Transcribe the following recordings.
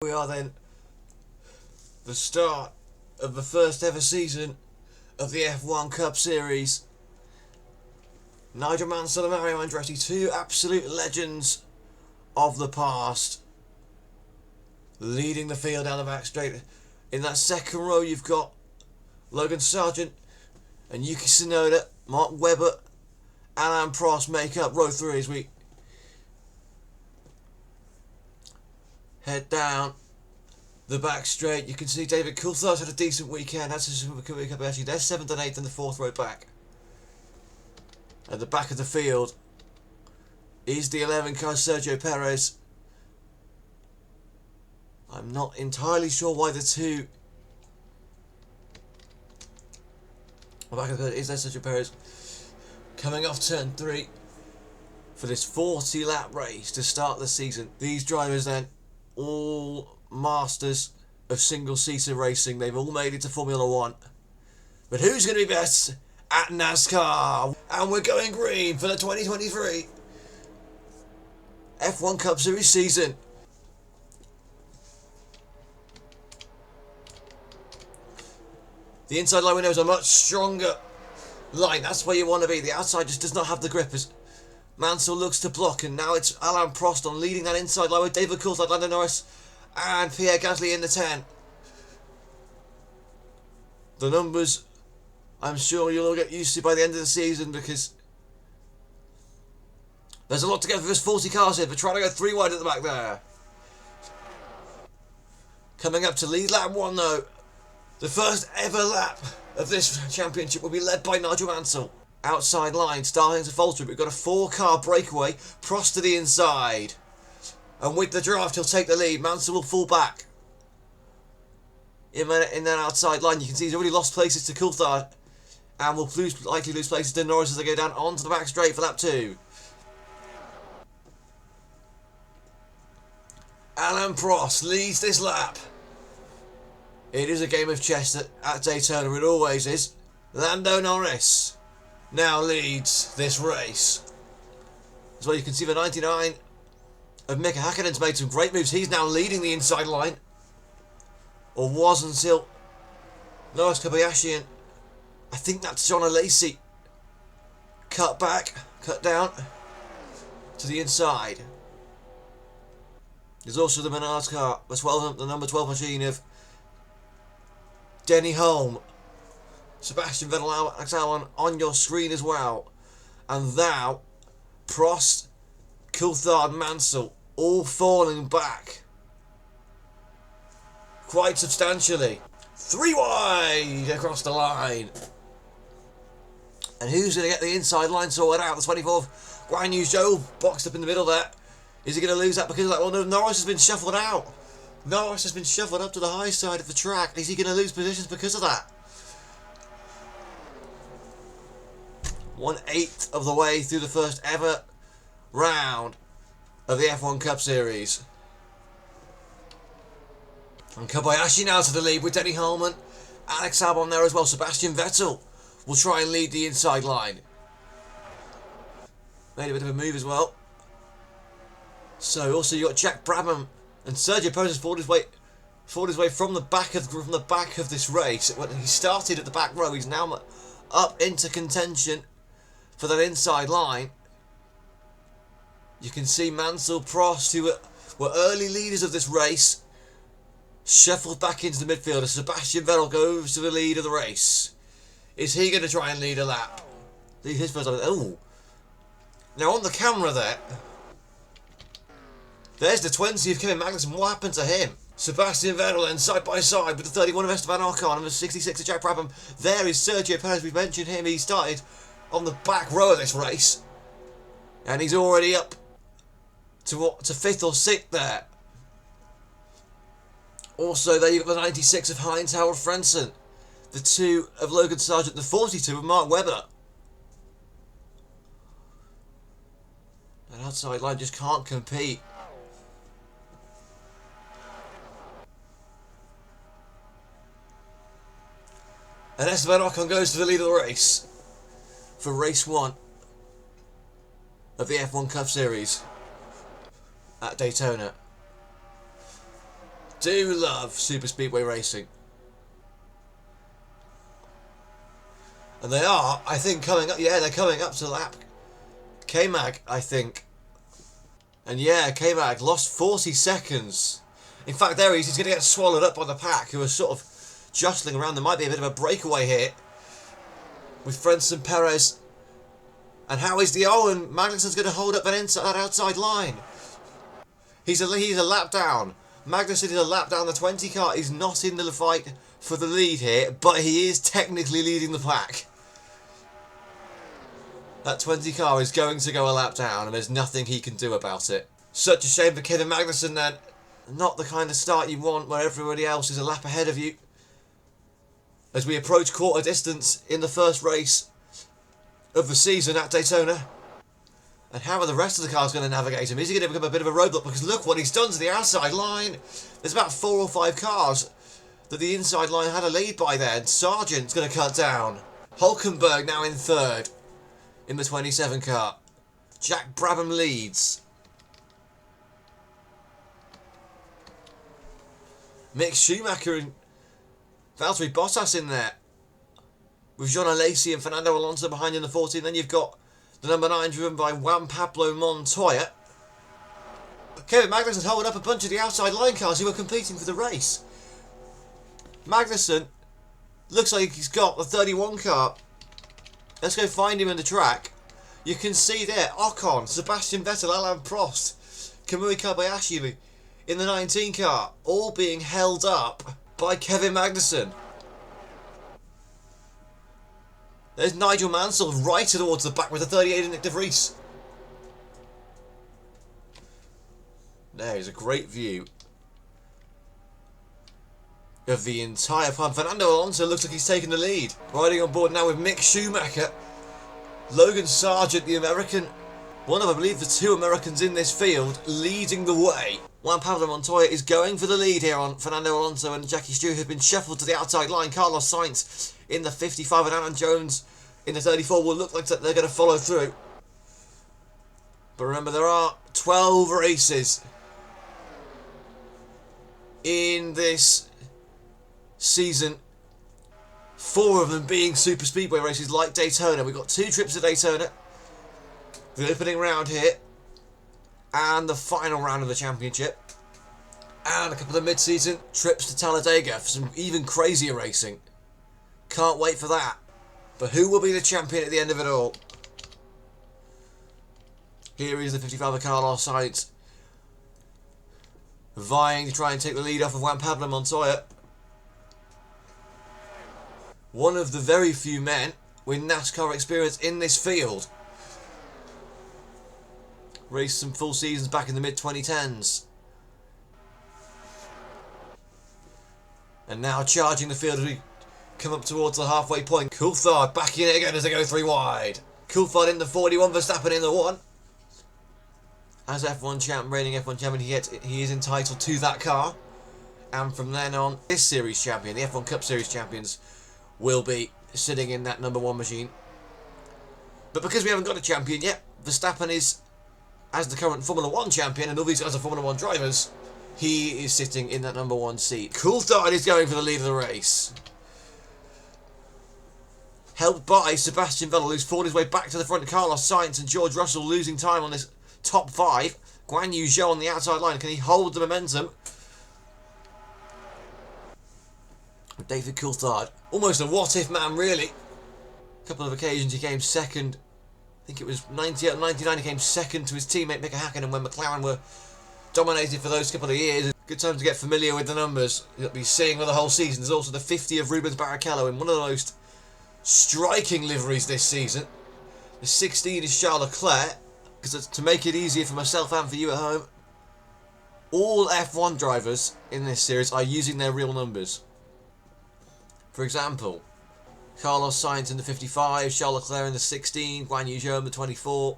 We are then the start of the first ever season of the F1 Cup Series. Nigel Mansell and Mario Andretti, two absolute legends of the past, leading the field down the back straight. In that second row you've got Logan Sargent and Yuki Tsunoda. Mark Webber, Alain Prost make up row 3 as we head down the back straight. You can see David Coulthard had a decent weekend. That's a Super Cup actually. They're 7th and 8th in the 4th row back. At the back of the field is the 11 car Sergio Perez. I'm not entirely sure why the two back of the field is there Sergio Perez coming off turn 3 for this 40 lap race to start the season. These drivers then all masters of single seater racing. They've all made it to Formula 1. But who's going to be best at NASCAR? And we're going green for the 2023 F1 Cup Series season. The inside line we know is a much stronger line. That's where you want to be. The outside just does not have the grip as Mansell looks to block, and now it's Alain Prost on leading that inside line with David Coulthard, Lando Norris and Pierre Gasly in the 10. The numbers I'm sure you'll all get used to by the end of the season, because there's a lot to go for this 40 cars here, but trying to go 3 wide at the back there. Coming up to lead lap 1 though. The first ever lap of this championship will be led by Nigel Mansell. Outside line starting to falter. We've got a 4-car breakaway. Prost to the inside. And with the draft he'll take the lead. Mansell will fall back. In that outside line you can see he's already lost places to Coulthard. And will likely lose places to Norris as they go down onto the back straight for lap 2. Alain Prost leads this lap. It is a game of chess at Daytona, it always is. Lando Norris now leads this race. As well, you can see the 99 of Mika Häkkinen's made some great moves. He's now leading the inside line. Or was until Norris Kobayashi and I think that's John Lacey cut down to the inside. There's also the Menards car, the number 12 machine of Denny Holm, Sebastian Vettel, Alex Albon on your screen as well. And now, Prost, Coulthard, Mansell, all falling back quite substantially. 3 wide across the line. And who's going to get the inside line sorted out? The 24th Guan Yu Zhou boxed up in the middle there. Is he going to lose that because of that? Well, no, Norris has been shuffled out. Norris has been shuffled up to the high side of the track. Is he going to lose positions because of that? 1/8 of the way through the first ever round of the F1 Cup Series. And Kobayashi now to the lead with Denny Holman. Alex Albon there as well. Sebastian Vettel will try and lead the inside line. Made a bit of a move as well. So also you got Jack Brabham and Sergio Perez has fought his way from the back of this race. When he started at the back row, he's now up into contention for that inside line. You can see Mansell, Prost, who were early leaders of this race, shuffled back into the midfield as Sebastian Vettel goes to the lead of the race. Is he going to try and lead a lap? Lead his first lap. Oh, now on the camera there's the 20 of Kevin Magnussen. What happened to him? Sebastian Vettel then side by side with the 31 of Esteban Ocon and the 66 of Jack Brabham. There is Sergio Perez. We've mentioned him. He started on the back row of this race. And he's already up to 5th or 6th there. Also there you've got the 96 of Heinz Howard Frentzen. The 2 of Logan Sargent. The 42 of Mark Webber. That outside line just can't compete. And Esteban Ocon goes to the lead of the race for race 1 of the F1 Cup Series at Daytona. do love super speedway racing. And they are, I think, coming up. Yeah, they're coming up to lap K-Mag, I think. And yeah, K-Mag lost 40 seconds. In fact, there he is. He's going to get swallowed up by the pack, who are sort of jostling around. There might be a bit of a breakaway here with Frenson Perez. And how is the Owen? Magnussen's going to hold up that outside line. He's a lap down. Magnussen is a lap down the 20 car. He's not in the fight for the lead here, but he is technically leading the pack. That 20 car is going to go a lap down, and there's nothing he can do about it. Such a shame for Kevin Magnussen then. Not the kind of start you want where everybody else is a lap ahead of you. As we approach quarter distance in the first race of the season at Daytona. And how are the rest of the cars going to navigate him? Is he going to become a bit of a roadblock? Because look what he's done to the outside line. There's about 4 or 5 cars that the inside line had a lead by then. Sargent's going to cut down. Hulkenberg now in third in the 27 car. Jack Brabham leads. Mick Schumacher and Valtteri Bottas in there, with Jean Alesi and Fernando Alonso behind in the 14. Then you've got the number 9 driven by Juan Pablo Montoya. Kevin Magnussen's holding up a bunch of the outside line cars who are competing for the race. Magnussen looks like he's got the 31 car. Let's go find him in the track. You can see there Ocon, Sebastian Vettel, Alain Prost, Kamui Kobayashi in the 19 car, all being held up by Kevin Magnussen. There's Nigel Mansell right towards the back with the 38 in Nick de Vries. There's a great view of the entire plan. Fernando Alonso looks like he's taken the lead. Riding on board now with Mick Schumacher. Logan Sargent, the American. One of, I believe, the 2 Americans in this field leading the way. Juan Pablo Montoya is going for the lead here on Fernando Alonso, and Jackie Stewart have been shuffled to the outside line. Carlos Sainz in the 55 and Alan Jones in the 34 will look like they're going to follow through. But remember, there are 12 races in this season. 4 of them being super speedway races like Daytona. We've got 2 trips to Daytona. The opening round here. And the final round of the championship. And a couple of mid-season trips to Talladega for some even crazier racing. Can't wait for that. But who will be the champion at the end of it all? Here is the 55 of Carlos Sainz, vying to try and take the lead off of Juan Pablo Montoya. One of the very few men with NASCAR experience in this field. Raced some full seasons back in the mid-2010s. And now charging the field as we come up towards the halfway point. Coulthard back in it again as they go 3 wide. Coulthard in the 41, Verstappen in the 1. As F1 champ, reigning F1 champion, he is entitled to that car. And from then on, this series champion, the F1 Cup Series champions, will be sitting in that number 1 machine. But because we haven't got a champion yet, Verstappen is, as the current Formula 1 champion, and all these guys are Formula 1 drivers, he is sitting in that number 1 seat. Coulthard is going for the lead of the race. Helped by Sebastian Vettel, who's fought his way back to the front. Carlos Sainz and George Russell losing time on this top 5. Guan Yu Zhou on the outside line. Can he hold the momentum? David Coulthard, almost a what-if man, really. A couple of occasions he came second. I think it was 98 and 99 he came second to his teammate Mika Hakkinen when McLaren were dominated for those couple of years. Good time to get familiar with the numbers you'll be seeing for the whole season. There's also the 50 of Rubens Barrichello in one of the most striking liveries this season. The 16 is Charles Leclerc, because to make it easier for myself and for you at home, all F1 drivers in this series are using their real numbers. For example, Carlos Sainz in the 55, Charles Leclerc in the 16, Guan Yu Zhou in the 24,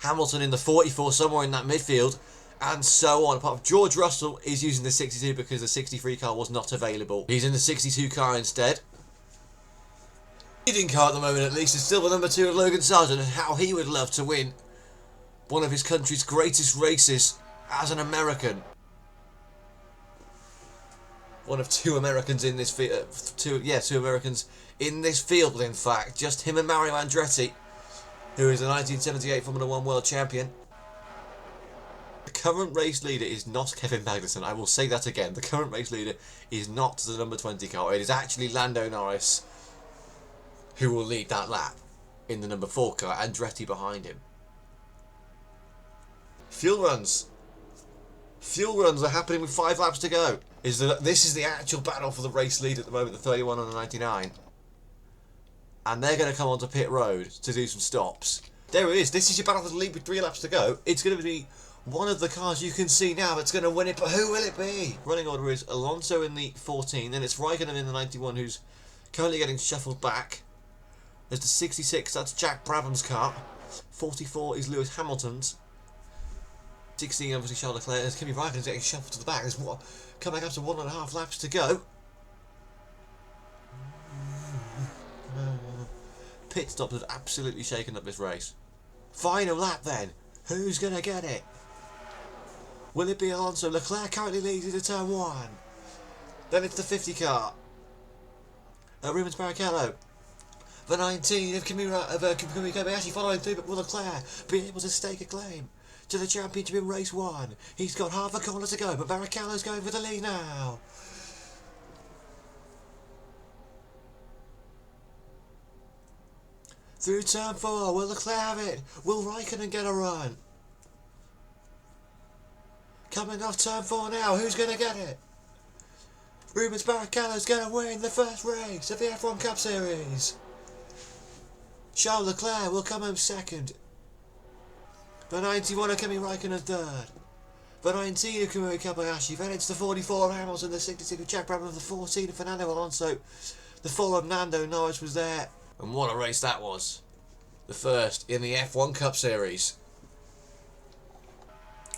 Hamilton in the 44, somewhere in that midfield, and so on. Apart from George Russell is using the 62 because the 63 car was not available. He's in the 62 car instead. Leading car at the moment, at least, is still the number 2 of Logan Sargent, and how he would love to win one of his country's greatest races as an American. one of two Americans in this field. Two Americans in this field. In fact, just him and Mario Andretti, who is a 1978 Formula One World Champion. The current race leader is not Kevin Magnussen. I will say that again. The current race leader is not the number 20 car. It is actually Lando Norris who will lead that lap in the number 4 car. Andretti behind him. Fuel runs. Fuel runs are happening with 5 laps to go. This is the actual battle for the race lead at the moment, the 31 and the 99. And they're going to come onto pit road to do some stops. There it is. This is your battle for the lead with 3 laps to go. It's going to be one of the cars you can see now that's going to win it, but who will it be? Running order is Alonso in the 14, then it's Raikkonen in the 91, who's currently getting shuffled back. There's the 66, that's Jack Brabham's car. 44 is Lewis Hamilton's. 16 obviously Charles Leclerc. There's Kimi Raikkonen's getting shuffled to the back. There's coming up to 1.5 laps to go. Pit stops have absolutely shaken up this race. Final lap then. Who's going to get it? Will it be Alonso? Leclerc currently leads into turn 1. Then it's the 50 car. Rubens Barrichello. The 19 of Kobayashi following through, but will Leclerc be able to stake a claim to the championship in race 1? He's got half a corner to go, but Barrichello's going for the lead now. Through turn 4, will Leclerc have it? Will Raikkonen get a run? Coming off turn 4 now, who's going to get it? Rubens Barrichello's going to win the first race of the F1 Cup Series. Charles Leclerc will come home second. The 91 of Kimi Raikkonen third. The 19 of Kamui Kobayashi. Then it's the 44 of Hamilton, the 66 of Jack Brabham, the 14 of Fernando Alonso. The 4 of Lando Norris was there. And what a race that was. The first in the F1 Cup Series.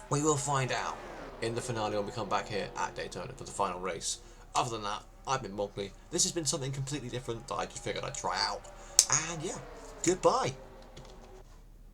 We will find out in the finale when we come back here at Daytona for the final race. Other than that, I've been Monkley. This has been something completely different that I just figured I'd try out. And yeah, goodbye.